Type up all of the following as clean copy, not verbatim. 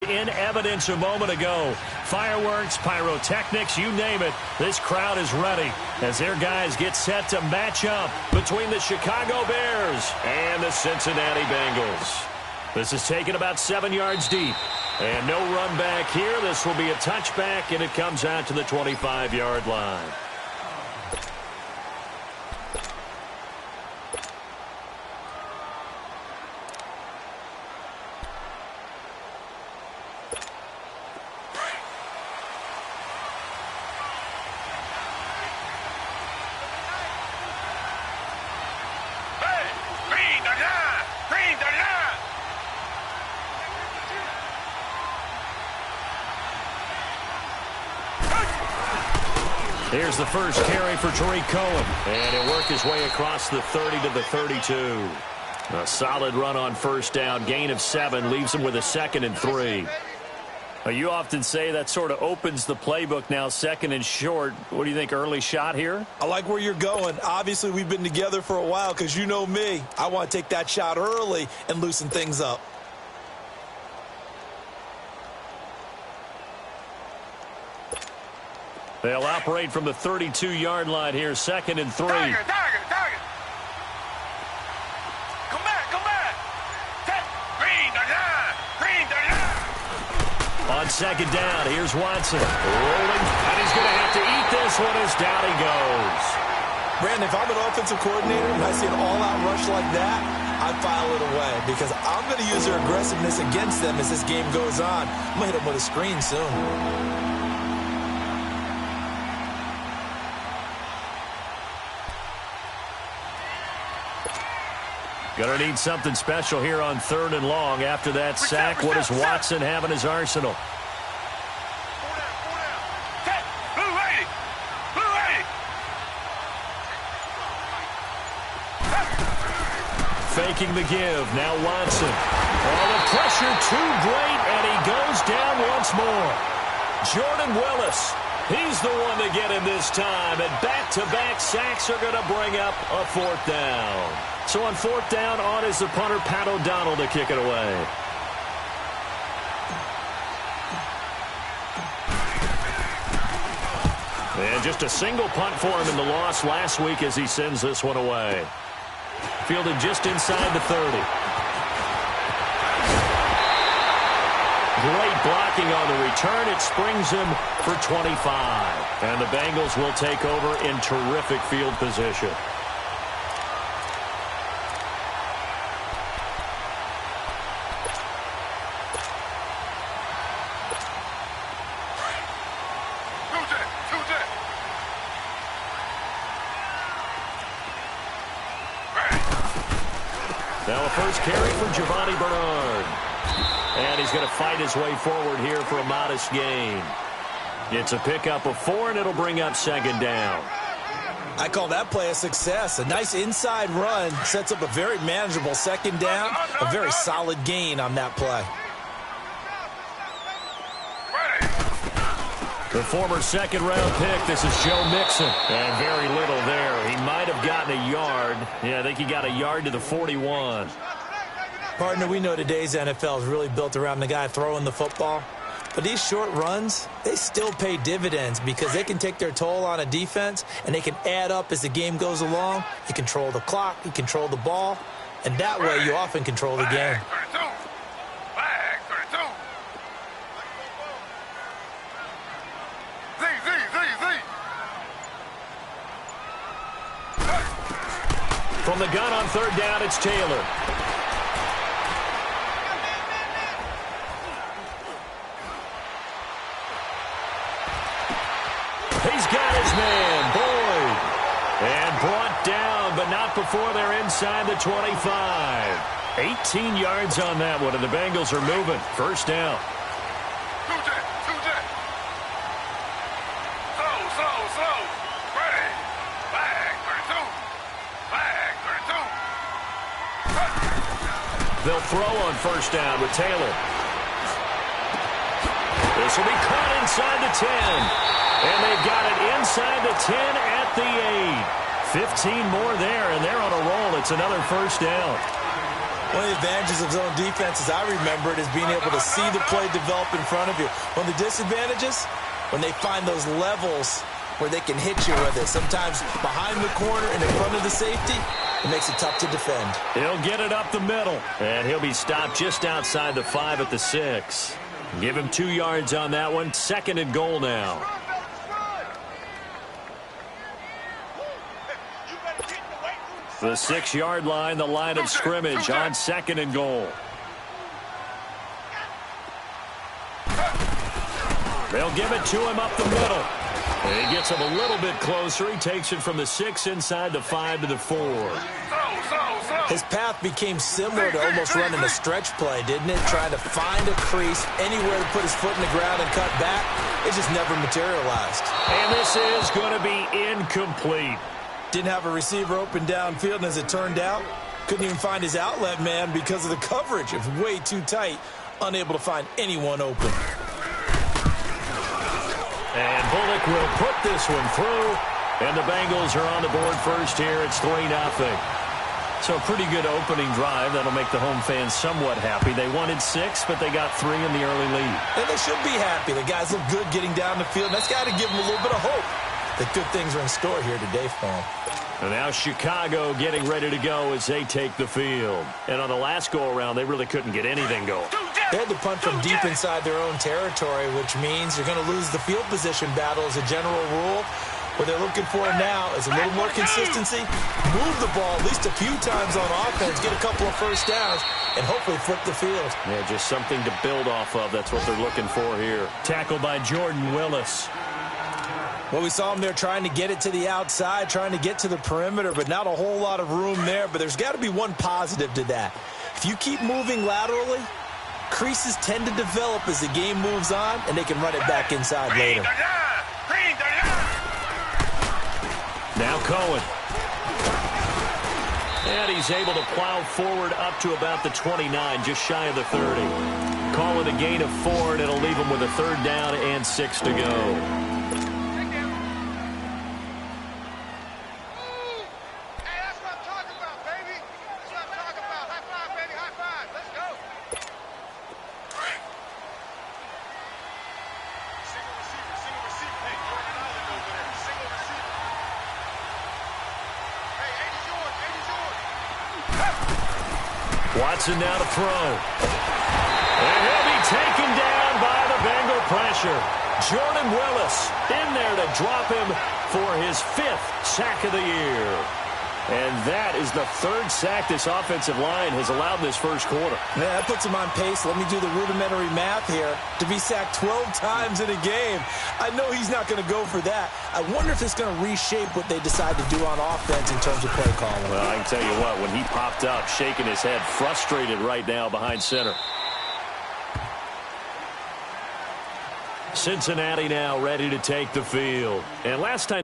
in evidence a moment ago. Fireworks, pyrotechnics, you name it. This crowd is ready as their guys get set to match up between the Chicago Bears and the Cincinnati Bengals. This is taken about 7 yards deep. And no run back here. This will be a touchback, and it comes out to the 25-yard line. Here's the first carry for Tariq Cohen. And he'll work his way across the 30 to the 32. A solid run on first down. Gain of 7 leaves him with a 2nd and 3. You often say that sort of opens the playbook now, 2nd and short. What do you think, early shot here? I like where you're going. Obviously, we've been together for a while because you know me. I want to take that shot early and loosen things up. They'll operate from the 32-yard line here, 2nd and 3. Tiger. Come back. Green the line. On 2nd down, here's Watson. Rolling, and he's going to have to eat this one as down he goes. Brandon, if I'm an offensive coordinator and I see an all-out rush like that, I file it away because I'm going to use their aggressiveness against them as this game goes on. I'm going to hit them with a screen soon. Going to need something special here on 3rd and long. After that sack, what does Watson have in his arsenal? Faking the give. Now Watson. Oh, the pressure too great, and he goes down once more. Jordan Willis. He's the one to get him this time, and back-to-back sacks are going to bring up a 4th down. So on 4th down, on is the punter, Pat O'Donnell, to kick it away. And just a single punt for him in the loss last week as he sends this one away. Fielded just inside the 30. Great blocking on the return. It springs him for 25. And the Bengals will take over in terrific field position. Now a first carry for Giovanni Bernard. And he's going to fight his way forward here for a modest gain. It's a pickup of 4, and it'll bring up 2nd down. I call that play a success. A nice inside run sets up a very manageable 2nd down. A very solid gain on that play. The former 2nd-round pick, this is Joe Mixon. And very little there. He might have gotten a yard. Yeah, I think he got a yard to the 41. Partner, we know today's NFL is really built around the guy throwing the football. But these short runs, they still pay dividends because they can take their toll on a defense, and they can add up as the game goes along. You control the clock, you control the ball, and that way you often control the game. From the gun on 3rd down, it's Taylor. He's got his man, Boyd. And brought down, but not before they're inside the 25. 18 yards on that one, and the Bengals are moving. 1st down. They'll throw on 1st down with Taylor. This will be caught inside the 10. And they've got it inside the 10 at the 8. 15 more there, and they're on a roll. It's another 1st down. One of the advantages of zone defense, as I remember it, is being able to see the play develop in front of you. One of the disadvantages, when they find those levels where they can hit you with it. Sometimes behind the corner and in front of the safety, it makes it tough to defend. He'll get it up the middle, and he'll be stopped just outside the 5 at the 6. Give him 2 yards on that one. 2nd and goal now. The 6-yard line, the line of scrimmage on 2nd and goal. They'll give it to him up the middle. And he gets him a little bit closer. He takes it from the 6 inside the 5 to the 4. His path became similar to almost running a stretch play, didn't it? Trying to find a crease, anywhere to put his foot in the ground and cut back. It just never materialized. And this is going to be incomplete. Didn't have a receiver open downfield, and as it turned out, couldn't even find his outlet man because of the coverage. It was way too tight, unable to find anyone open. And Bullock will put this one through, and the Bengals are on the board first here. It's 3-0. So a pretty good opening drive. That'll make the home fans somewhat happy. They wanted 6, but they got 3 in the early lead. And they should be happy. The guys look good getting down the field. That's got to give them a little bit of hope that good things are in store here today for them. And now Chicago getting ready to go as they take the field. And on the last go-around, they really couldn't get anything going. They had to punt from deep inside their own territory, which means you're going to lose the field position battle as a general rule. What they're looking for now is a little more consistency, move the ball at least a few times on offense, get a couple of first downs, and hopefully flip the field. Yeah, just something to build off of. That's what they're looking for here. Tackled by Jordan Willis. Well, we saw him there trying to get it to the outside, trying to get to the perimeter, but not a whole lot of room there. But there's got to be one positive to that. If you keep moving laterally, creases tend to develop as the game moves on, and they can run it back inside later. Now Cohen. And he's able to plow forward up to about the 29, just shy of the 30. Call it a gain of 4, and it'll leave him with a 3rd down and 6 to go. Watson now to throw. And he'll be taken down by the Bengal pressure. Jordan Willis in there to drop him for his 5th sack of the year. And that is the 3rd sack this offensive line has allowed in this first quarter. Yeah, that puts him on pace. Let me do the rudimentary math here. To be sacked 12 times in a game, I know he's not going to go for that. I wonder if it's going to reshape what they decide to do on offense in terms of play calling. Well, I can tell you what, when he popped up, shaking his head, frustrated right now behind center. Cincinnati now ready to take the field. And last time,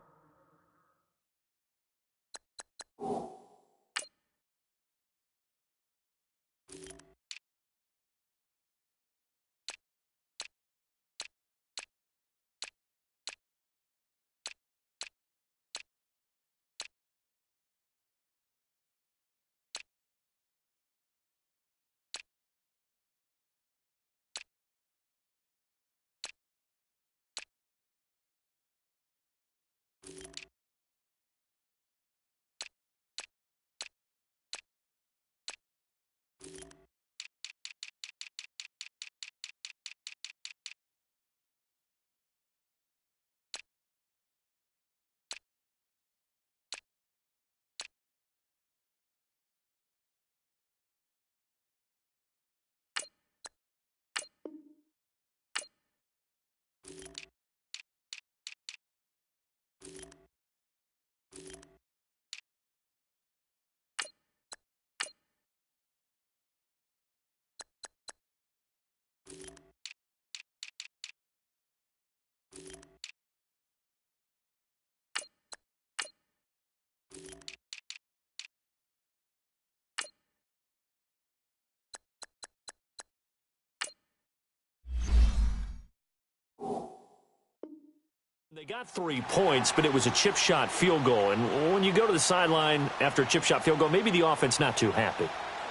they got 3 points, but it was a chip shot field goal. And when you go to the sideline after a chip shot field goal, maybe the offense not too happy.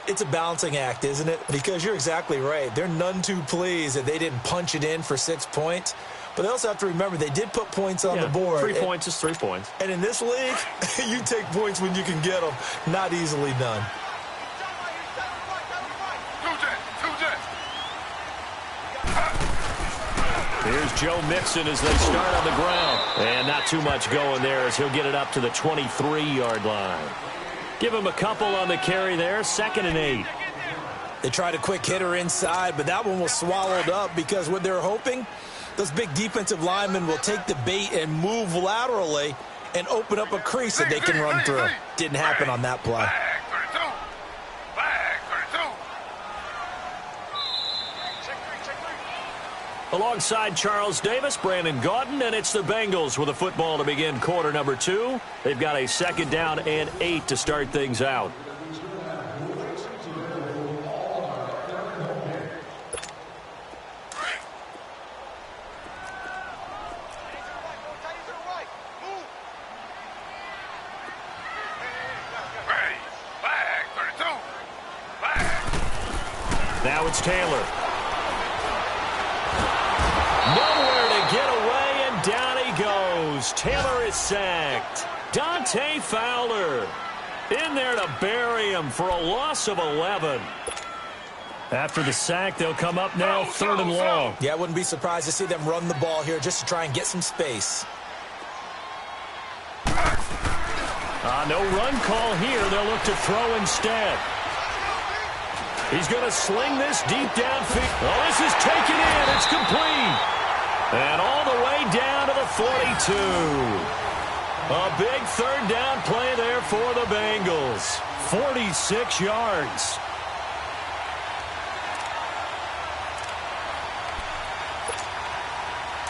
It's a balancing act, isn't it? Because you're exactly right. They're none too pleased that they didn't punch it in for 6 points. But they also have to remember they did put points on the board. 3 points is 3 points. And in this league, you take points when you can get them. Not easily done. Here's Joe Mixon as they start on the ground. And not too much going there as he'll get it up to the 23-yard line. Give him a couple on the carry there, 2nd and 8. They tried a quick hitter inside, but that one was swallowed up because what they're hoping, those big defensive linemen will take the bait and move laterally and open up a crease that they can run through. Didn't happen on that play. Alongside Charles Davis, Brandon Gaudin, and it's the Bengals with a football to begin quarter number 2. They've got a 2nd down and 8 to start things out. Now it's Taylor. Nowhere to get away, and down he goes. Taylor is sacked. Dante Fowler in there to bury him for a loss of 11. After the sack, they'll come up now 3rd and long. Yeah, I wouldn't be surprised to see them run the ball here just to try and get some space. No run call here. They'll look to throw instead. He's going to sling this deep downfield. Oh, this is taken in. It's complete. And all the way down to the 42. A big 3rd down play there for the Bengals. 46 yards.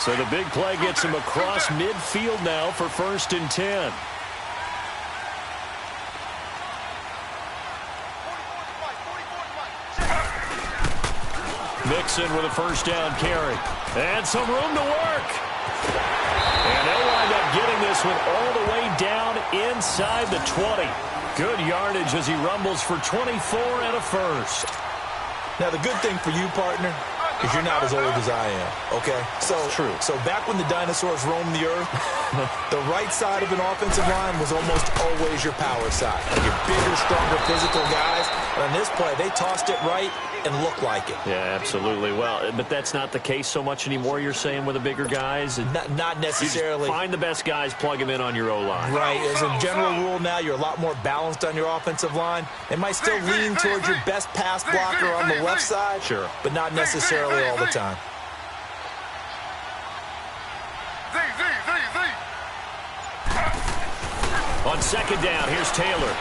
So the big play gets him across midfield now for 1st and 10. Mixon with a 1st down carry. And some room to work. And they'll wind up getting this one all the way down inside the 20. Good yardage as he rumbles for 24 and a 1st. Now, the good thing for you, partner, is you're not as old as I am, okay? True. So back when the dinosaurs roamed the earth, the right side of an offensive line was almost always your power side. Your bigger, stronger, physical guys. And on this play, they tossed it right and looked like it. Yeah, absolutely. Well, but that's not the case so much anymore, you're saying, with the bigger guys? Not necessarily. Find the best guys, plug them in on your O-line. Right. As a general rule now, you're a lot more balanced on your offensive line. It might still lean towards your best pass blocker on the left side, sure, but not necessarily all the time. On 2nd down, here's Taylor.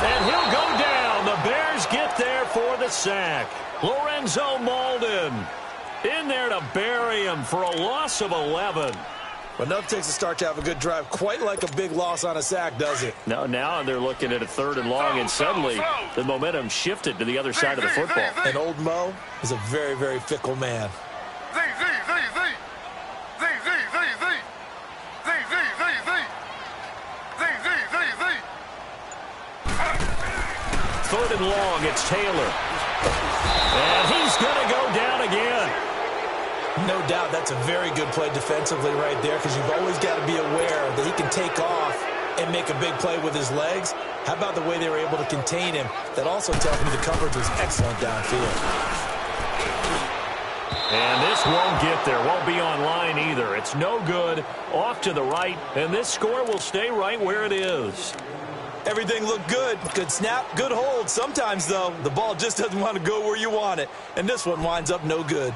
And he'll go down. The Bears get there for the sack. Lorenzo Malden in there to bury him for a loss of 11. But enough takes a start to have a good drive. Quite like a big loss on a sack, does it? No, now they're looking at a 3rd and long, and suddenly the momentum shifted to the other side of the football. And old Mo is a very, very fickle man. 3rd and long, it's Taylor. And he's going to go down again. No doubt that's a very good play defensively right there, because you've always got to be aware that he can take off and make a big play with his legs. How about the way they were able to contain him? That also tells me the coverage was excellent downfield. And this won't get there. Won't be on line either. It's no good. Off to the right. And this score will stay right where it is. Everything looked good. Good snap, good hold. Sometimes, though, the ball just doesn't want to go where you want it. And this one winds up no good.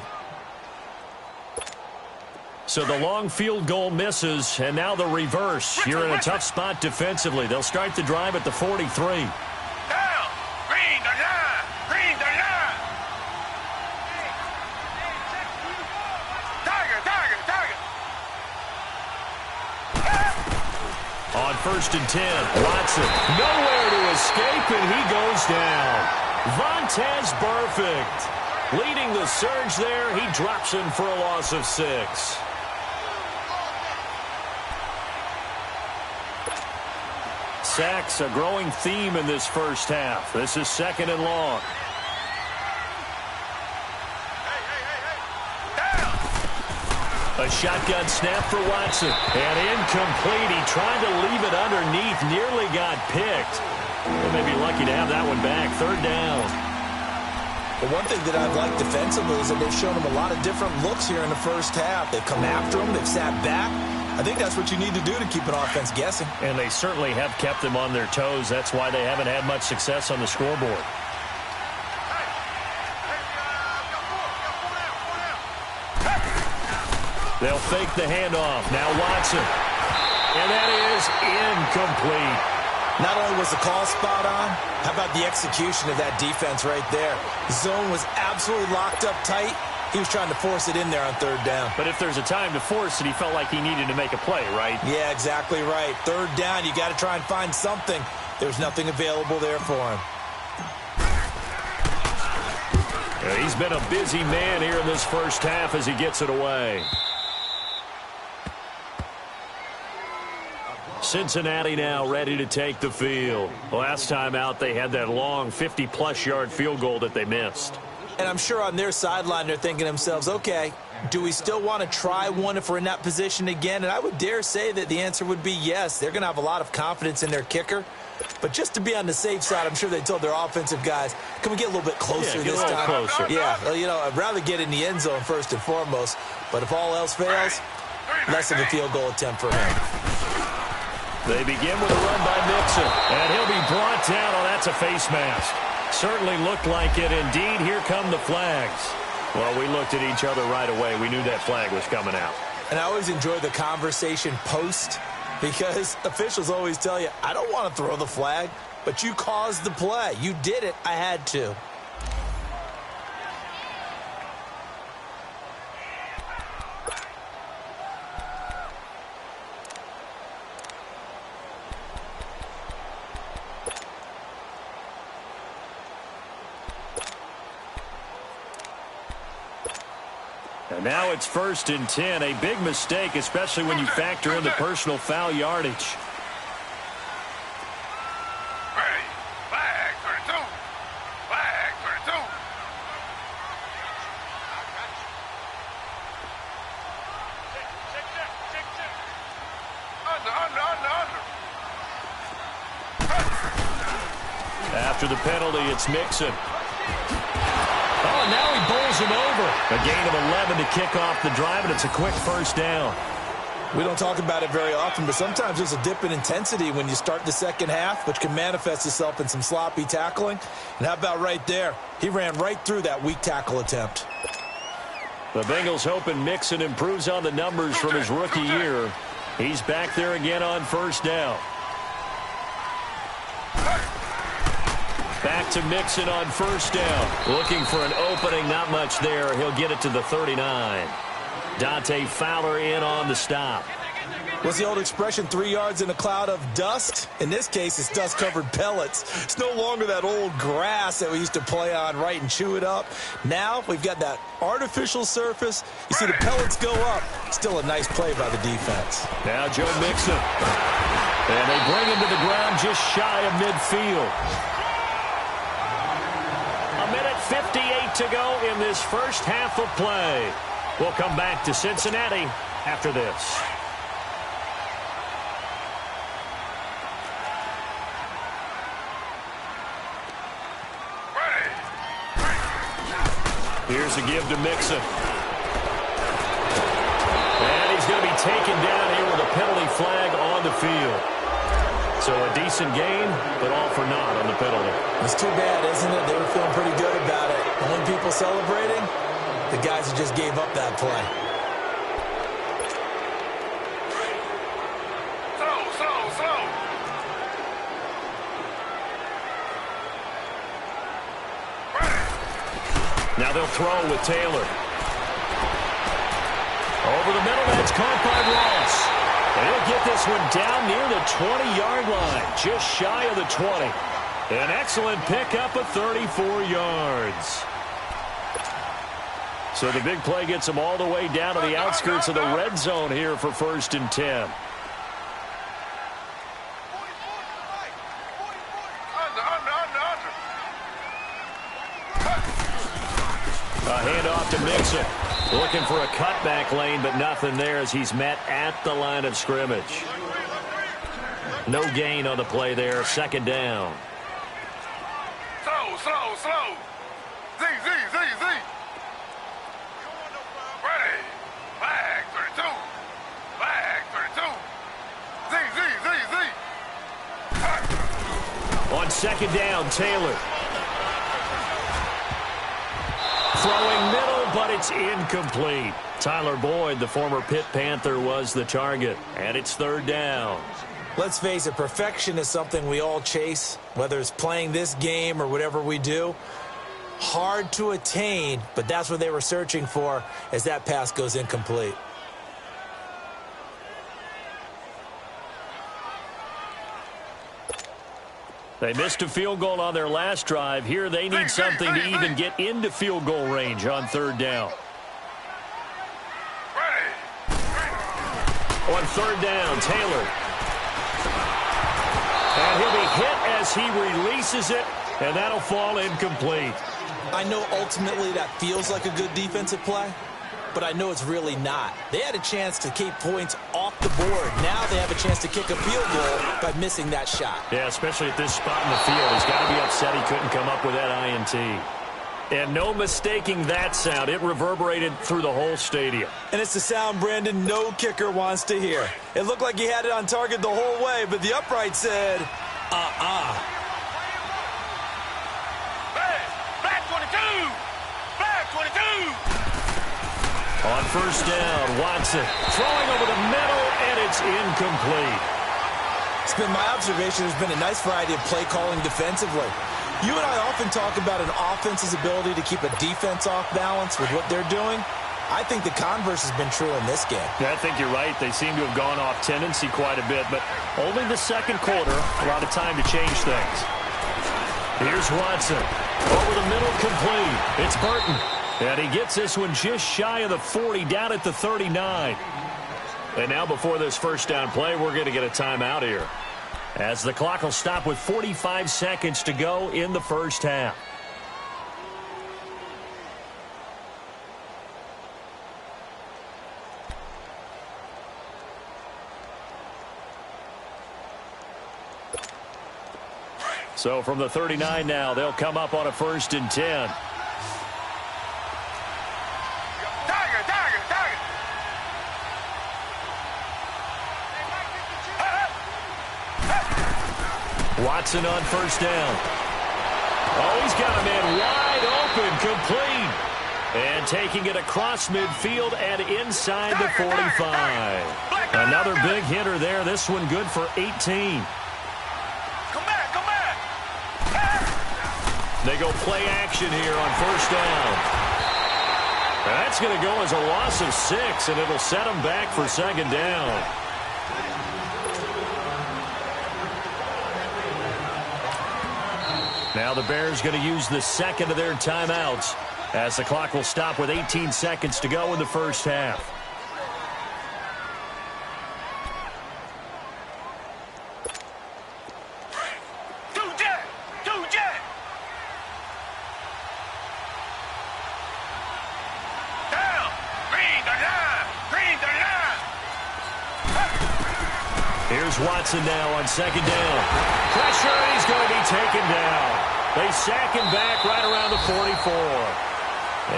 So the long field goal misses, and now the reverse. You're in a tough spot defensively. They'll start the drive at the 43. On 1st and 10, Watson nowhere to escape, and he goes down. Vontaze Burfict leading the surge there. He drops him for a loss of 6. sacks, a growing theme in this first half. This is 2nd and long. A shotgun snap for Watson. And incomplete. He tried to leave it underneath. Nearly got picked. They may be lucky to have that one back. 3rd down. Well, one thing that I've liked defensively is that they've shown him a lot of different looks here in the first half. They've come after him. They've sat back. I think that's what you need to do to keep an offense guessing. And they certainly have kept them on their toes. That's why they haven't had much success on the scoreboard. They'll fake the handoff. Now Watson. And that is incomplete. Not only was the call spot on, how about the execution of that defense right there? The zone was absolutely locked up tight. He was trying to force it in there on 3rd down. But if there's a time to force it, he felt like he needed to make a play, right? Yeah, exactly right. 3rd down, you got to try and find something. There's nothing available there for him. Yeah, he's been a busy man here in this first half as he gets it away. Cincinnati now ready to take the field. Last time out, they had that long 50-plus yard field goal that they missed. And I'm sure on their sideline, they're thinking to themselves, okay, do we still want to try one if we're in that position again? And I would dare say that the answer would be yes. They're going to have a lot of confidence in their kicker. But just to be on the safe side, I'm sure they told their offensive guys, can we get a little bit closer this time? Closer. Yeah, well, you know, I'd rather get in the end zone first and foremost. But if all else fails, less of a field goal attempt for him. They begin with a run by Mixon. And he'll be brought down. Oh, that's a face mask. Certainly looked like it. Indeed, here come the flags. Well, we looked at each other right away. We knew that flag was coming out. And I always enjoy the conversation post because officials always tell you, I don't want to throw the flag, but you caused the play. You did it. I had to. And now it's 1st and 10. A big mistake, especially when you factor in the personal foul yardage. Flag 32. Flag 32. Under. After the penalty, it's Mixon. Oh, and now he bowls him over. A gain of 11 to kick off the drive, and it's a quick 1st down. We don't talk about it very often, but sometimes there's a dip in intensity when you start the second half, which can manifest itself in some sloppy tackling. And how about right there? He ran right through that weak tackle attempt. The Bengals hoping Mixon improves on the numbers from his rookie year. He's back there again on 1st down. Back to Mixon on 1st down. Looking for an opening, not much there. He'll get it to the 39. Dante Fowler in on the stop. What's the old expression, 3 yards in a cloud of dust? In this case, it's dust-covered pellets. It's no longer that old grass that we used to play on, right, and chew it up. Now we've got that artificial surface. You see the pellets go up. Still a nice play by the defense. Now Joe Mixon. And they bring him to the ground just shy of midfield. 1:58 to go in this first half of play. We'll come back to Cincinnati after this. Here's a give to Mixon. And he's going to be taken down here with a penalty flag on the field. So a decent game, but all for naught on the penalty. It's too bad, isn't it? They were feeling pretty good about it. Only people celebrating, the guys who just gave up that play. Slow. Now they'll throw with Taylor. Over the middle, that's caught by Ross. And he'll get this one down near the 20-yard line, just shy of the 20. An excellent pickup of 34 yards. So the big play gets them all the way down to the outskirts of the red zone here for 1st and 10. off to Mixon. Looking for a cutback lane, but nothing there as he's met at the line of scrimmage. No gain on the play there. Second down. Slow. Z. Ready. Flag 32. Flag 32. Z. On second down, Taylor. Throwing middle, but it's incomplete. Tyler Boyd, the former Pitt Panther, was the target. And it's third down. Let's face it, perfection is something we all chase, whether it's playing this game or whatever we do. Hard to attain, but that's what they were searching for as that pass goes incomplete. They missed a field goal on their last drive. Here they need something to even get into field goal range on third down. On third down, Taylor. And he'll be hit as he releases it, and that'll fall incomplete. I know ultimately that feels like a good defensive play, but I know it's really not. They had a chance to keep points off the board. Now they have a chance to kick a field goal by missing that shot. Yeah, especially at this spot in the field. He's got to be upset he couldn't come up with that INT. And no mistaking that sound. It reverberated through the whole stadium. And it's the sound, Brandon, no kicker wants to hear. It looked like he had it on target the whole way, but the upright said, Flag 22. Flag 22. On first down, Watson throwing over the middle, and it's incomplete. It's been my observation there's been a nice variety of play calling defensively. You and I often talk about an offense's ability to keep a defense off balance with what they're doing. I think the converse has been true in this game. Yeah, I think you're right. They seem to have gone off tendency quite a bit, but only the second quarter, a lot of time to change things. Here's Watson. Over the middle, complete. It's Burton. And he gets this one just shy of the 40, down at the 39. And now before this first down play, we're going to get a timeout here, as the clock will stop with 45 seconds to go in the first half. So from the 39 now, they'll come up on a 1st and 10. Watson on first down. Oh, he's got a man wide open, complete. And taking it across midfield and inside the 45. Another big hitter there. This one good for 18. Come back. They go play action here on first down. That's going to go as a loss of 6, and it'll set them back for second down. Now the Bears going to use the second of their timeouts, as the clock will stop with 18 seconds to go in the first half. Two jet. Down. Green 39. Here's Watson now on second down. Pressure, and he's going to be taken down. They sack him back right around the 44.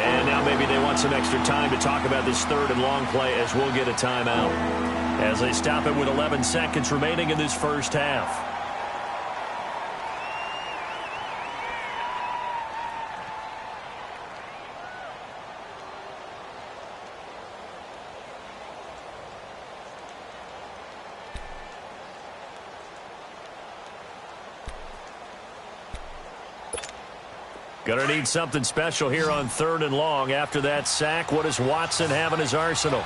And now maybe they want some extra time to talk about this third and long play, as we'll get a timeout, as they stop it with 11 seconds remaining in this first half. Going to need something special here on third and long. After that sack, what does Watson have in his arsenal?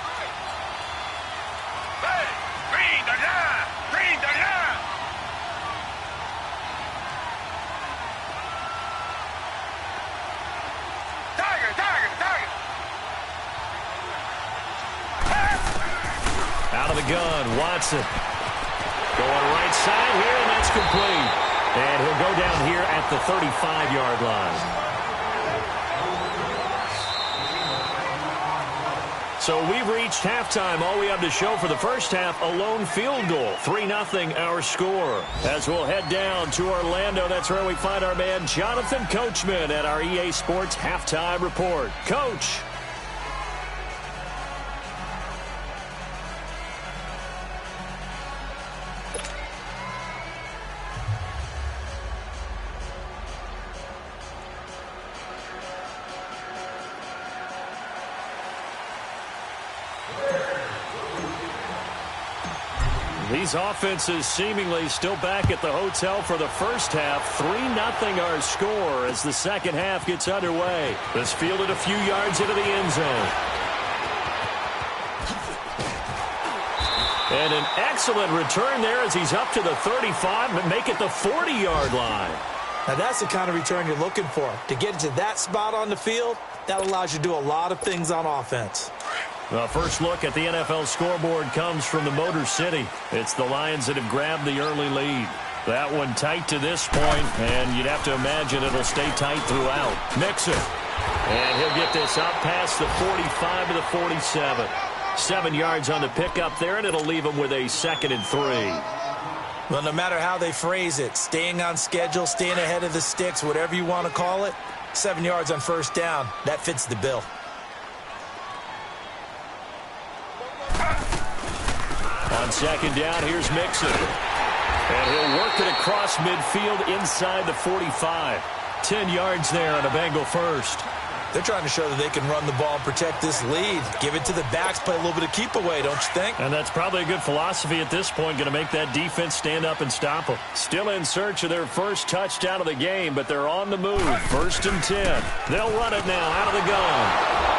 Hey, green 39. Tiger. Out of the gun, Watson. Going right side here, and that's complete. And he'll go down here at the 35-yard line. So we've reached halftime. All we have to show for the first half, a lone field goal. 3-0 our score. As we'll head down to Orlando, that's where we find our man Jonathan Coachman at our EA Sports Halftime Report. Coach. These offenses seemingly still back at the hotel for the first half. 3-0 our score as the second half gets underway. This fielded a few yards into the end zone. And an excellent return there as he's up to the 35 and make it the 40-yard line. Now that's the kind of return you're looking for. To get to that spot on the field, that allows you to do a lot of things on offense. The first look at the NFL scoreboard comes from the Motor City. It's the Lions that have grabbed the early lead. That one tight to this point, and you'd have to imagine it'll stay tight throughout. Mixon. And he'll get this up past the 45 to the 47. 7 yards on the pickup there, and it'll leave him with a 2nd and 3. Well, no matter how they phrase it, staying on schedule, staying ahead of the sticks, whatever you want to call it, 7 yards on first down, that fits the bill. On second down, here's Mixon. And he'll work it across midfield inside the 45. 10 yards there on a Bengal first. They're trying to show that they can run the ball and protect this lead. Give it to the backs, play a little bit of keep away, don't you think? And that's probably a good philosophy at this point, going to make that defense stand up and stop them. Still in search of their first touchdown of the game, but they're on the move. 1st and 10. They'll run it now out of the gun.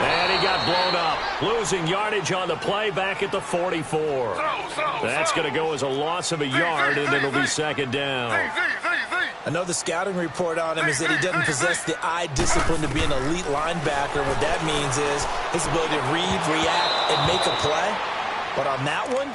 And he got blown up. Losing yardage on the play back at the 44. That's going to go as a loss of a yard, and it'll be 2nd down. I know the scouting report on him is that he doesn't possess the eye discipline to be an elite linebacker. What that means is his ability to read, react, and make a play. But on that one,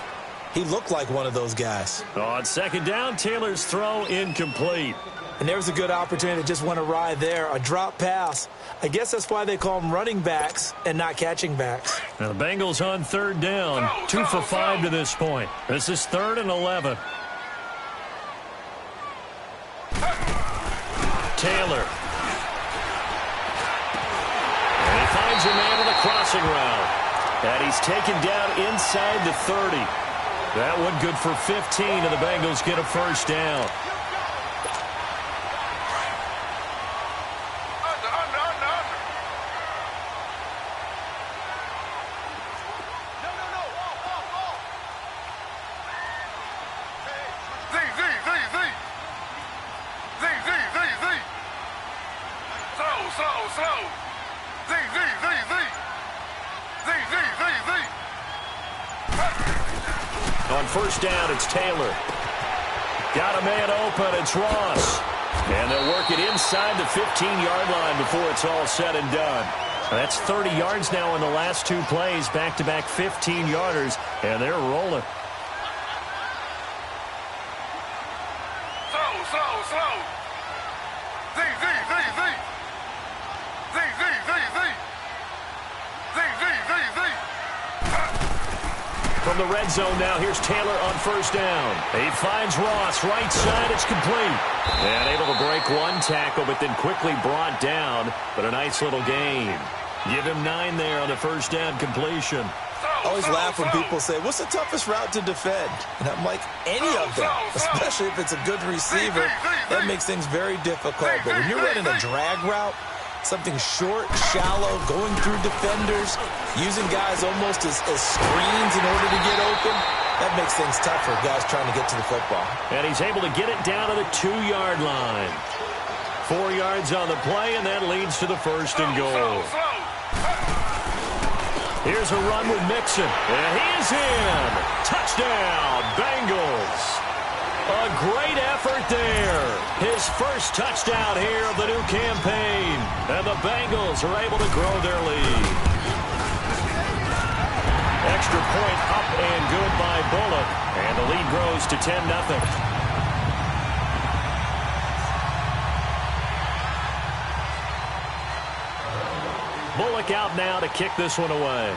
he looked like one of those guys. On 2nd down, Taylor's throw incomplete. And there was a good opportunity that just went awry there. A drop pass. I guess that's why they call them running backs and not catching backs. Now the Bengals on 3rd down. 2 for 5 to this point. This is 3rd and 11. Taylor. And he finds a man on the crossing route. And he's taken down inside the 30. That one good for 15, and the Bengals get a first down. On first down, it's Taylor. Got a man open, it's Ross. And they'll work it inside the 15-yard line before it's all said and done. That's 30 yards now in the last 2 plays, back-to-back 15-yarders, and they're rolling. Slow. From the red zone now, here's Taylor on first down. He finds Ross, right side, it's complete. And able to break one tackle, but then quickly brought down. But a nice little gain. Give him 9 there on the first down completion. I always laugh when people say, what's the toughest route to defend? And I'm like, any of them, especially if it's a good receiver. That makes things very difficult. But when you're running a drag route, something short, shallow, going through defenders, using guys almost as screens in order to get open, that makes things tough for guys trying to get to the football. And he's able to get it down to the 2-yard line. 4 yards on the play, and that leads to the 1st and goal. Here's a run with Mixon, and he is in. Touchdown, Bengals. A great effort there. His first touchdown here of the new campaign. And the Bengals are able to grow their lead. Extra point up and good by Bullock. And the lead grows to 10-0. Bullock out now to kick this one away.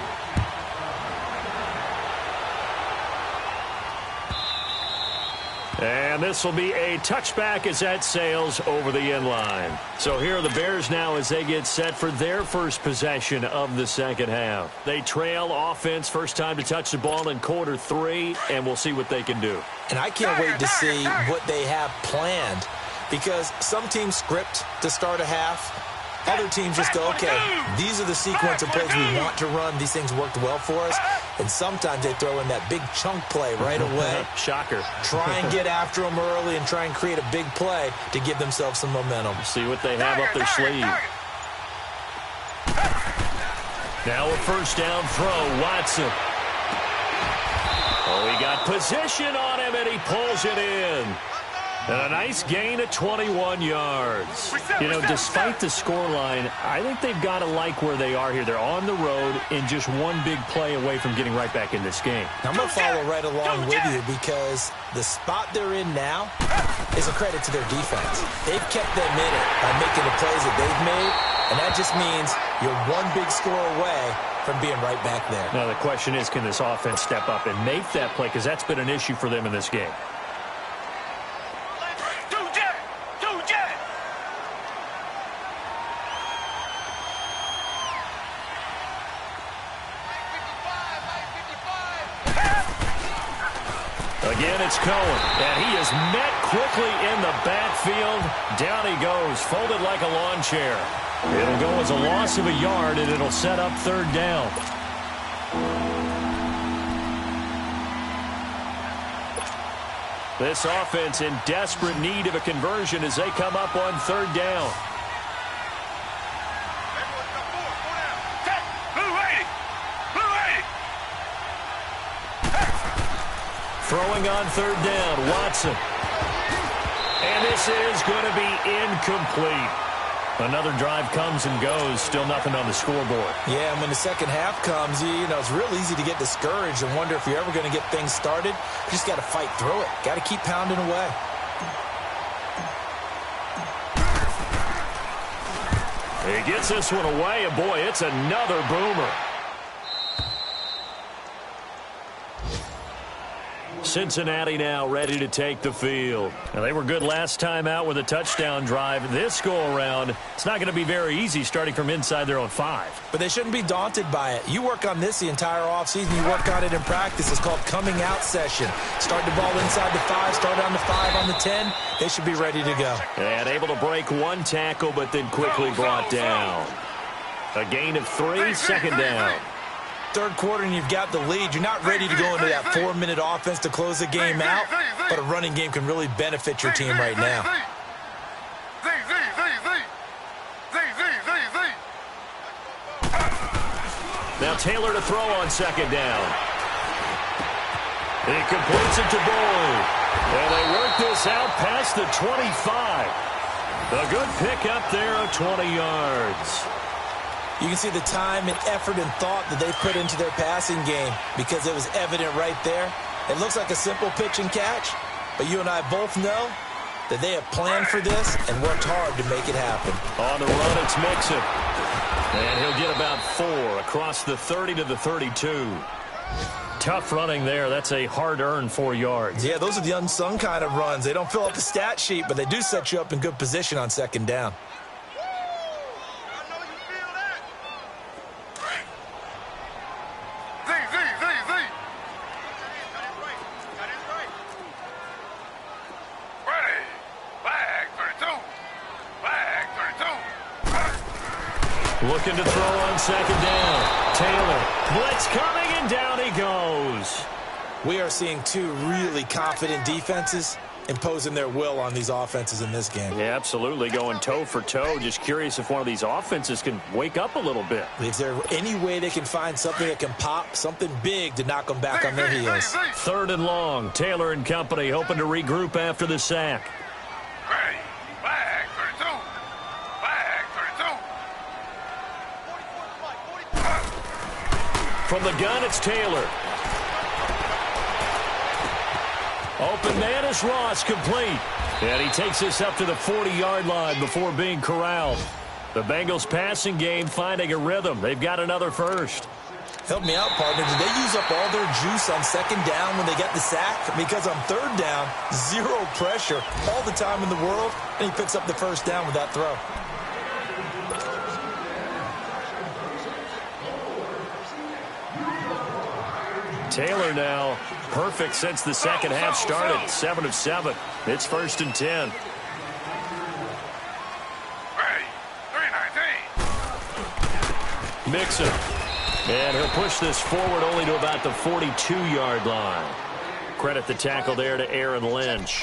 And this will be a touchback as that sails over the end line. So here are the Bears now as they get set for their first possession of the second half. They trail offense, first time to touch the ball in quarter 3, and we'll see what they can do. And I can't wait to see what they have planned, because some teams script to start a half. Other teams just go, okay, these are the sequence of plays we want to run. These things worked well for us. And sometimes they throw in that big chunk play right away. Shocker. Try and get after them early and try and create a big play to give themselves some momentum. See what they have up their sleeve. Now a first down throw, Watson. Oh, he got position on him, and he pulls it in. And a nice gain of 21 yards. You know, despite the scoreline, I think they've got to like where they are here. They're on the road and just one big play away from getting right back in this game. I'm going to follow right along with you, because the spot they're in now is a credit to their defense. They've kept them in it by making the plays that they've made, and that just means you're one big score away from being right back there. Now the question is, can this offense step up and make that play, because that's been an issue for them in this game. Again, it's Cohen, and he is met quickly in the backfield. Down he goes, folded like a lawn chair. It'll go as a loss of a yard, and it'll set up third down. This offense in desperate need of a conversion as they come up on third down. Throwing on third down, Watson. And this is going to be incomplete. Another drive comes and goes, still nothing on the scoreboard. Yeah, and when the second half comes, you know, it's real easy to get discouraged and wonder if you're ever going to get things started. You just got to fight through it. Got to keep pounding away. He gets this one away, and boy, it's another boomer. Cincinnati now ready to take the field. Now, they were good last time out with a touchdown drive. This go-around, it's not going to be very easy starting from inside their own 5. But they shouldn't be daunted by it. You work on this the entire offseason. You work on it in practice. It's called coming out session. Start the ball inside the 5, start on the 5, on the 10. They should be ready to go. And able to break one tackle, but then quickly brought down. A gain of 3, second down. Third quarter and you've got the lead. You're not ready to go into that 4-minute offense to close the game out, but a running game can really benefit your team right now. Now Taylor to throw on second down. He completes it to Boyd. And they work this out past the 25. A good pick up there of 20 yards. You can see the time and effort and thought that they put into their passing game, because it was evident right there. It looks like a simple pitch and catch, but you and I both know that they have planned for this and worked hard to make it happen. On the run, it's Mixon. And he'll get about 4 across the 30 to the 32. Tough running there. That's a hard-earned 4 yards. Yeah, those are the unsung kind of runs. They don't fill up the stat sheet, but they do set you up in good position on second down. Looking to throw on second down. Taylor, blitz coming, and down he goes. We are seeing two really confident defenses imposing their will on these offenses in this game. Yeah, absolutely, going toe for toe. Just curious if one of these offenses can wake up a little bit. Is there any way they can find something that can pop, something big to knock them back on their heels? Third and long. Taylor and company hoping to regroup after the sack. From the gun, it's Taylor. Open man is Ross, complete. And he takes this up to the 40-yard line before being corralled. The Bengals passing game finding a rhythm. They've got another first. Help me out, partner. Did they use up all their juice on second down when they got the sack? Because on third down, zero pressure, all the time in the world, and he picks up the first down with that throw. Taylor now perfect since the second half started. 7 of 7. It's 1st and 10. Mixon. And he'll push this forward only to about the 42-yard line. Credit the tackle there to Aaron Lynch.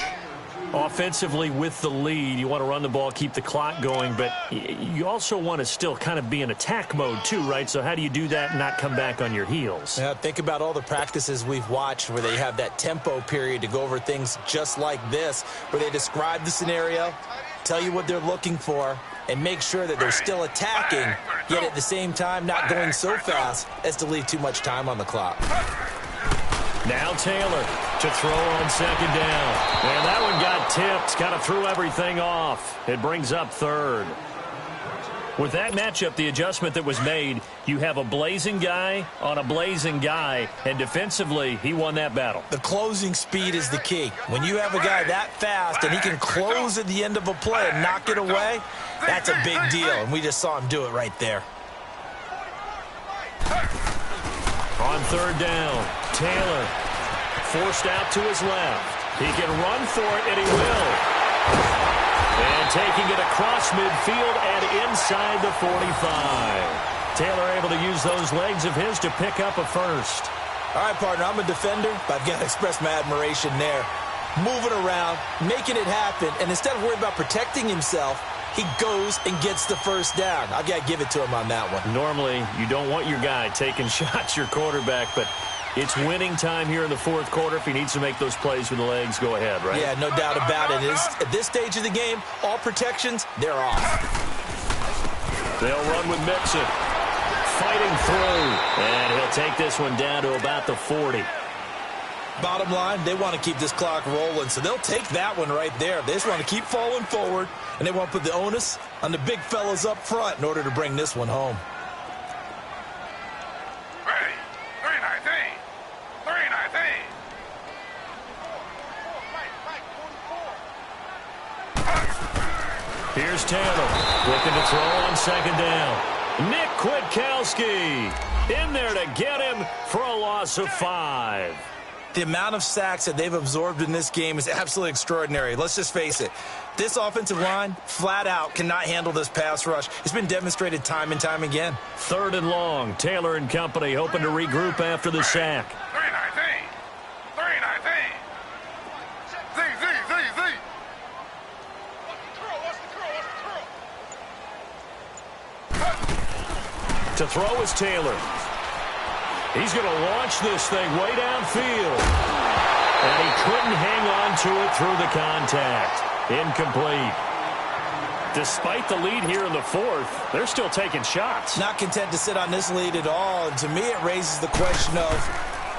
Offensively with the lead, you want to run the ball, keep the clock going, but you also want to still kind of be in attack mode too, right? So how do you do that and not come back on your heels? Yeah, think about all the practices we've watched where they have that tempo period to go over things just like this, where they describe the scenario, tell you what they're looking for, and make sure that they're still attacking, yet at the same time not going so fast as to leave too much time on the clock. Now Taylor to throw on second down. And that one got tipped. Kind of threw everything off. It brings up third. With that matchup, the adjustment that was made, you have a blazing guy on a blazing guy, and defensively, he won that battle. The closing speed is the key. When you have a guy that fast and he can close at the end of a play and knock it away, that's a big deal, and we just saw him do it right there. On third down, Taylor forced out to his left. He can run for it, and he will. And taking it across midfield and inside the 45. Taylor able to use those legs of his to pick up a first. All right, partner, I'm a defender, but I've got to express my admiration there. Moving around, making it happen, and instead of worrying about protecting himself, he goes and gets the first down. I've got to give it to him on that one. Normally, you don't want your guy taking shots, your quarterback, but it's winning time here in the fourth quarter. If he needs to make those plays with the legs, go ahead, right? Yeah, no doubt about it. At this stage of the game, all protections, they're off. They'll run with Mixon. Fighting through. And he'll take this one down to about the 40. Bottom line, they want to keep this clock rolling, so they'll take that one right there. They just want to keep falling forward, and they want to put the onus on the big fellas up front in order to bring this one home. Here's Taylor looking to throw on second down. Nick Kwiatkowski in there to get him for a loss of 5. The amount of sacks that they've absorbed in this game is absolutely extraordinary. Let's just face it. This offensive line, flat out, cannot handle this pass rush. It's been demonstrated time and time again. 3rd and long. Taylor and company hoping to regroup after the sack. 3-19. To throw is Taylor. He's going to launch this thing way downfield. And he couldn't hang on to it through the contact. Incomplete. Despite the lead here in the fourth, they're still taking shots. Not content to sit on this lead at all. And to me, it raises the question of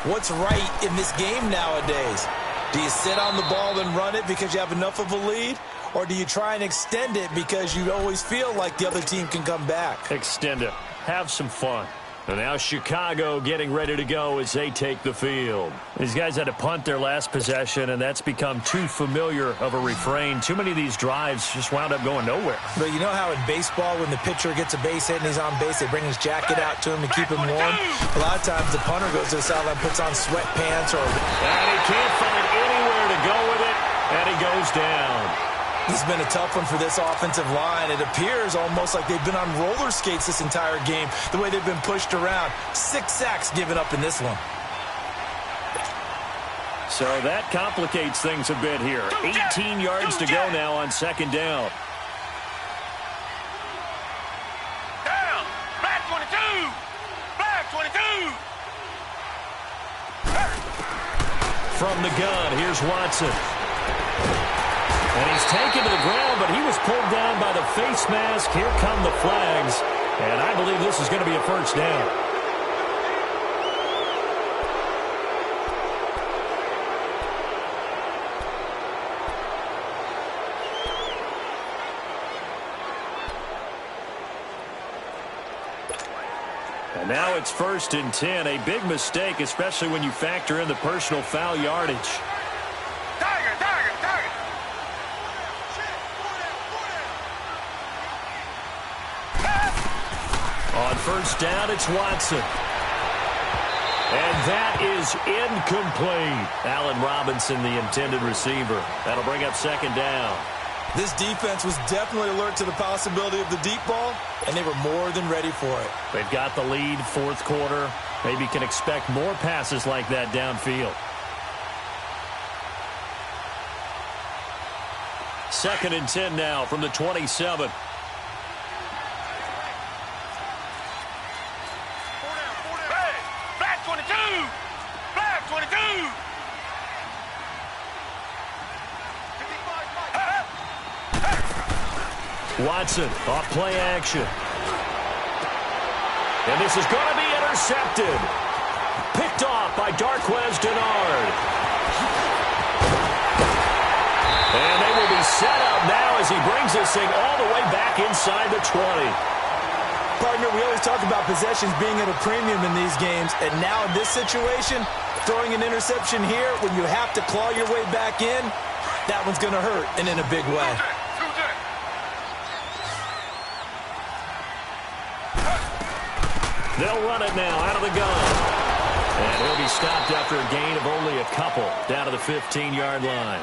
what's right in this game nowadays. Do you sit on the ball and run it because you have enough of a lead? Or do you try and extend it because you always feel like the other team can come back? Extend it. Have some fun. And now Chicago getting ready to go as they take the field. These guys had to punt their last possession, and that's become too familiar of a refrain. Too many of these drives just wound up going nowhere. But you know how in baseball, when the pitcher gets a base hit and he's on base, they bring his jacket out to him to keep him warm? A lot of times the punter goes to the sideline, puts on sweatpants or... And he can't find anywhere to go with it, and he goes down. This has been a tough one for this offensive line. It appears almost like they've been on roller skates this entire game, the way they've been pushed around. 6 sacks given up in this one. So that complicates things a bit here. 18 yards to go now on second down. Down. Black 22. Black 22. From the gun, here's Watson. And he's taken to the ground, but he was pulled down by the face mask. Here come the flags. And I believe this is going to be a first down. Now it's 1st and 10. A big mistake, especially when you factor in the personal foul yardage. Tiger. On 1st down, it's Watson. And that is incomplete. Allen Robinson, the intended receiver. That'll bring up 2nd down. This defense was definitely alert to the possibility of the deep ball, and they were more than ready for it. They've got the lead, 4th quarter. Maybe can expect more passes like that downfield. 2nd and 10 now from the 27. Black 22. Black 22. Watson off play action. And this is going to be intercepted. Picked off by Darquez Denard. And they will be set up now as he brings this thing all the way back inside the 20. Partner, we always talk about possessions being at a premium in these games, and now in this situation, throwing an interception here when you have to claw your way back in, that one's going to hurt, and in a big way. They'll run it now out of the gun. And he'll be stopped after a gain of only a couple down to the 15-yard line.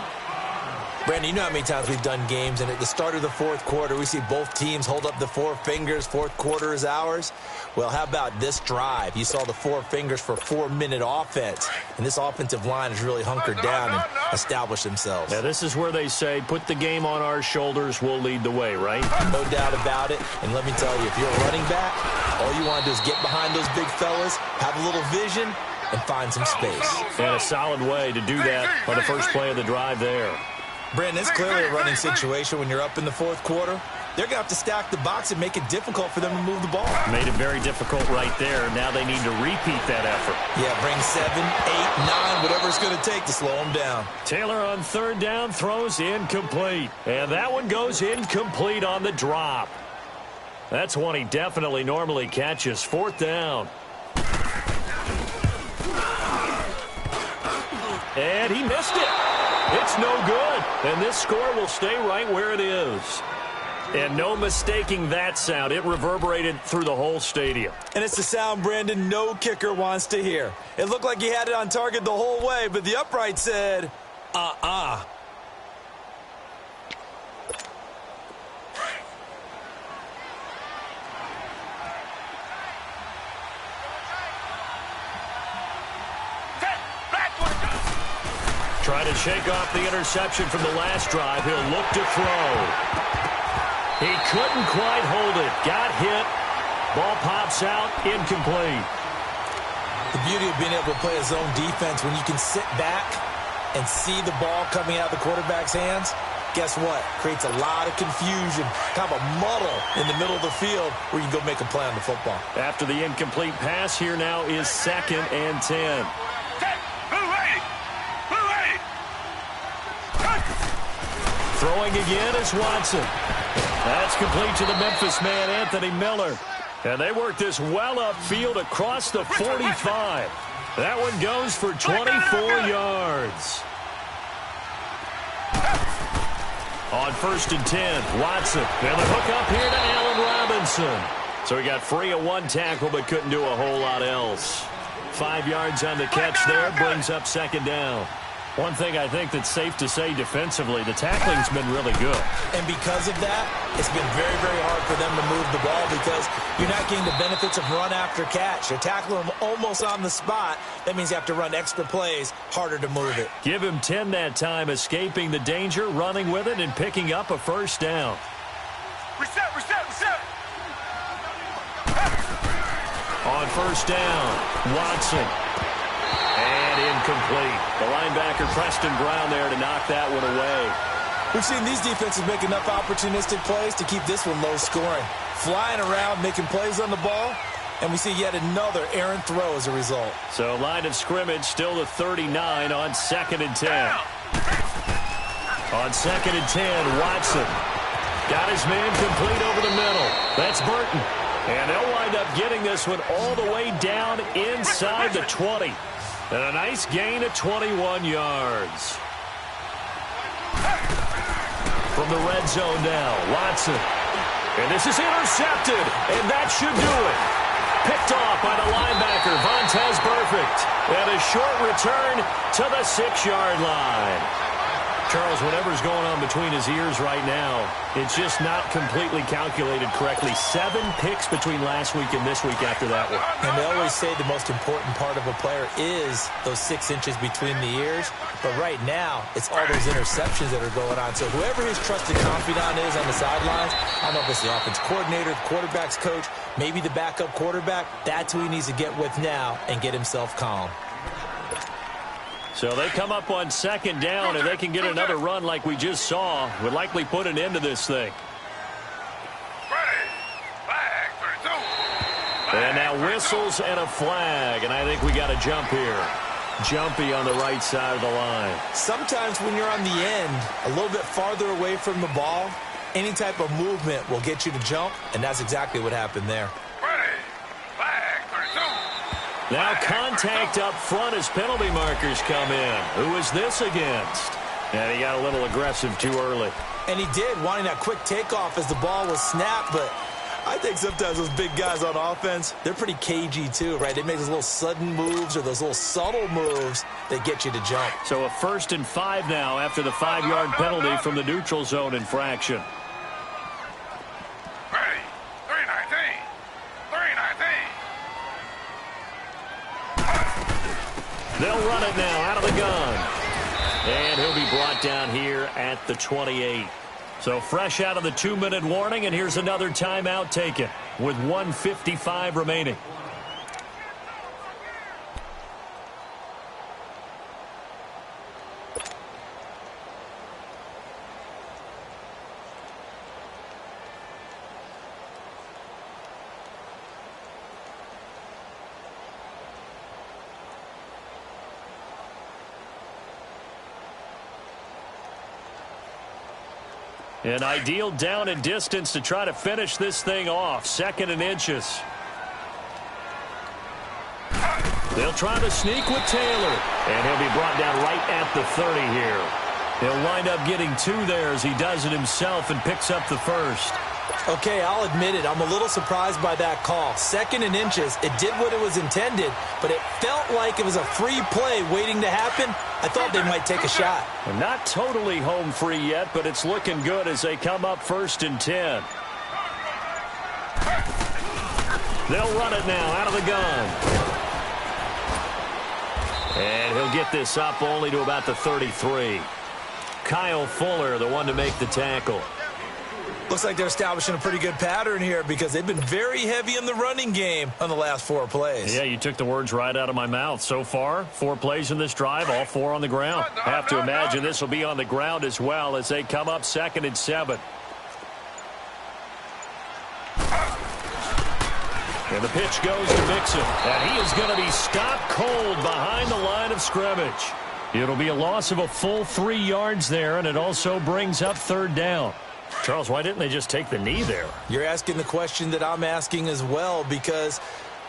Brandon, you know how many times we've done games, and at the start of the 4th quarter, we see both teams hold up the 4 fingers, 4th quarter is ours. Well, how about this drive? You saw the 4 fingers for 4-minute offense, and this offensive line has really hunkered down and established themselves. Now, this is where they say, put the game on our shoulders, we'll lead the way, right? No doubt about it, and let me tell you, if you're a running back, all you want to do is get behind those big fellas, have a little vision, and find some space. And a solid way to do that on the first play of the drive there. Brandon, it's clearly a running situation when you're up in the 4th quarter. They're going to have to stack the box and make it difficult for them to move the ball. Made it very difficult right there. Now they need to repeat that effort. Yeah, bring 7, 8, 9, whatever it's going to take to slow them down. Taylor on 3rd down throws incomplete. And that one goes incomplete on the drop. That's one he definitely normally catches. 4th down. And he missed it. It's no good. And this score will stay right where it is. And no mistaking that sound. It reverberated through the whole stadium. And it's the sound, Brandon, no kicker wants to hear. It looked like he had it on target the whole way, but the upright said, Trying to shake off the interception from the last drive. He'll look to throw. He couldn't quite hold it. Got hit. Ball pops out. Incomplete. The beauty of being able to play a zone defense when you can sit back and see the ball coming out of the quarterback's hands, guess what? Creates a lot of confusion, kind of a muddle in the middle of the field where you can go make a play on the football. After the incomplete pass, here now is 2nd and 10. Throwing again is Watson. That's complete to the Memphis man, Anthony Miller. And they work this well upfield across the 45. That one goes for 24 yards. On 1st and 10, Watson. And the hook up here to Allen Robinson. So he got free of one tackle but couldn't do a whole lot else. 5 yards on the catch there, brings up 2nd down. One thing I think that's safe to say defensively, the tackling's been really good. And because of that, it's been very, very hard for them to move the ball because you're not getting the benefits of run after catch. You're tackling them almost on the spot. That means you have to run extra plays, harder to move it. Give him 10 that time, escaping the danger, running with it, and picking up a 1st down. Reset. On 1st down, Watson. And incomplete. The linebacker, Preston Brown, there to knock that one away. We've seen these defenses make enough opportunistic plays to keep this one low scoring. Flying around, making plays on the ball, and we see yet another errant throw as a result. So line of scrimmage still to 39 on 2nd and 10. On 2nd and 10, Watson got his man complete over the middle. That's Burton. And they'll wind up getting this one all the way down inside the 20. And a nice gain of 21 yards. From the red zone now, Watson. And this is intercepted, and that should do it. Picked off by the linebacker, Vontaze Burfict. And a short return to the 6-yard line. Charles, whatever's going on between his ears right now, it's just not completely calculated correctly. 7 picks between last week and this week after that one. And they always say the most important part of a player is those 6 inches between the ears. But right now, it's all those interceptions that are going on. So whoever his trusted confidant is on the sidelines, I don't know if it's the offense coordinator, the quarterback's coach, maybe the backup quarterback, that's who he needs to get with now and get himself calm. So they come up on 2nd down, and they can get another run like we just saw. Would likely put an end to this thing. And now whistles and a flag, and I think we got a jump here. Jumpy on the right side of the line. Sometimes when you're on the end, a little bit farther away from the ball, any type of movement will get you to jump, and that's exactly what happened there. Now contact up front as penalty markers come in. Who is this against? And he got a little aggressive too early. And he did, wanting that quick takeoff as the ball was snapped, but I think sometimes those big guys on offense, they're pretty cagey too, right? They make those little sudden moves or those little subtle moves that get you to jump. So a 1st and 5 now after the 5-yard penalty from the neutral zone infraction. They'll run it now out of the gun. And he'll be brought down here at the 28. So fresh out of the 2-minute warning, and here's another timeout taken with 1:55 remaining. An ideal down and distance to try to finish this thing off. 2nd and inches. They'll try to sneak with Taylor. And he'll be brought down right at the 30 here. He'll wind up getting 2 there as he does it himself and picks up the 1st. Okay, I'll admit it. I'm a little surprised by that call. 2nd and inches. It did what it was intended, but it felt like it was a free play waiting to happen. I thought they might take a shot. Well, not totally home free yet, but it's looking good as they come up 1st and 10. They'll run it now out of the gun. And he'll get this up only to about the 33. Kyle Fuller, the one to make the tackle. Looks like they're establishing a pretty good pattern here because they've been very heavy in the running game on the last 4 plays. Yeah, you took the words right out of my mouth. So far, 4 plays in this drive, all 4 on the ground. Have to imagine this will be on the ground as well as they come up 2nd and 7. And the pitch goes to Mixon. And he is going to be stopped cold behind the line of scrimmage. It'll be a loss of a full 3 yards there, and it also brings up 3rd down. Charles, why didn't they just take the knee there? You're asking the question that I'm asking as well, because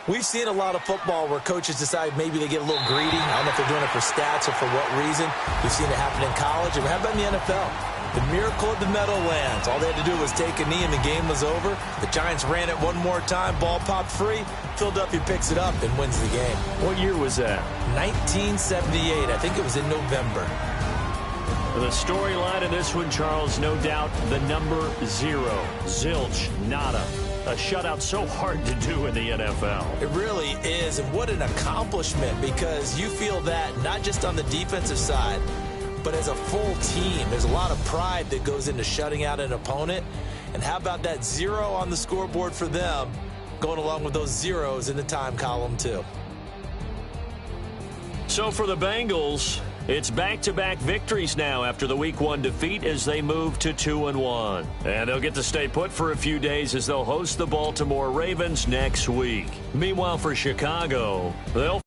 we've seen a lot of football where coaches decide maybe they get a little greedy. I don't know if they're doing it for stats or for what reason. We've seen it happen in college. And how about in the NFL? The miracle of the Meadowlands. All they had to do was take a knee and the game was over. The Giants ran it one more time. Ball popped free. Philadelphia picks it up and wins the game. What year was that? 1978. I think it was in November. The storyline in this one, Charles, no doubt the number 0. Zilch, nada. A shutout so hard to do in the NFL. It really is, and what an accomplishment, because you feel that not just on the defensive side, but as a full team. There's a lot of pride that goes into shutting out an opponent. And how about that 0 on the scoreboard for them, going along with those zeros in the time column too. So for the Bengals, it's back-to-back victories now after the Week 1 defeat as they move to 2-1. And they'll get to stay put for a few days as they'll host the Baltimore Ravens next week. Meanwhile, for Chicago, they'll